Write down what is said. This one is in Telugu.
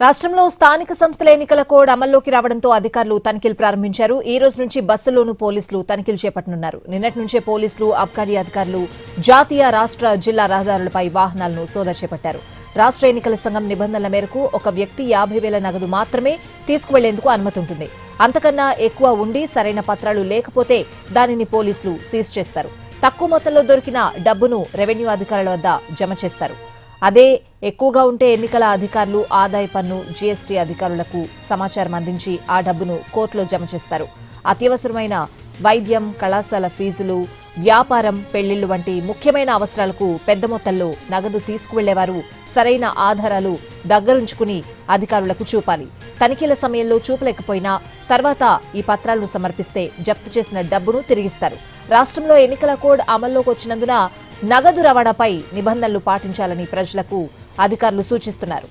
రాష్ట్రంలో స్థానిక సంస్థల ఎన్నికల కోడ్ అమల్లోకి రావడంతో అధికారులు తనిఖీలు ప్రారంభించారు. ఈ రోజు నుంచి బస్సుల్లోనూ పోలీసులు తనిఖీలు చేపట్టనున్నారు. నిన్నటి నుంచే పోలీసులు, అబ్కారీ అధికారులు జాతీయ, రాష్ట్ర, జిల్లా రహదారులపై వాహనాలను సోదా చేపట్టారు. రాష్ట్ర ఎన్నికల సంఘం నిబంధనల మేరకు ఒక వ్యక్తి 50,000 నగదు మాత్రమే తీసుకువెళ్లేందుకు అనుమతి ఉంటుంది. అంతకన్నా ఎక్కువ ఉండి సరైన పత్రాలు లేకపోతే దానిని పోలీసులు సీజ్ చేస్తారు. తక్కువ మొత్తంలో దొరికిన డబ్బును రెవెన్యూ అధికారుల వద్ద జమ చేస్తారు. అదే ఎక్కువగా ఉంటే ఎన్నికల అధికారులు, ఆదాయ పన్ను, జీఎస్టీ అధికారులకు సమాచారం అందించి ఆ డబ్బును కోర్టులో జమ చేస్తారు. అత్యవసరమైన వైద్యం, కళాశాల ఫీజులు, వ్యాపారం, పెళ్లిళ్లు వంటి ముఖ్యమైన అవసరాలకు పెద్ద మొత్తంలో నగదు తీసుకువెళ్లేవారు సరైన ఆధారాలు దగ్గరుంచుకుని అధికారులకు చూపాలి. తనిఖీల సమయంలో చూపలేకపోయినా తర్వాత ఈ పత్రాలను సమర్పిస్తే జప్తు చేసిన డబ్బును తిరిగిస్తారు. రాష్ట్రంలో ఎన్నికల కోడ్ అమల్లోకి వచ్చినందున నగదు రవాణాపై నిబంధనలు పాటించాలని ప్రజలకు అధికారులు సూచిస్తున్నారు.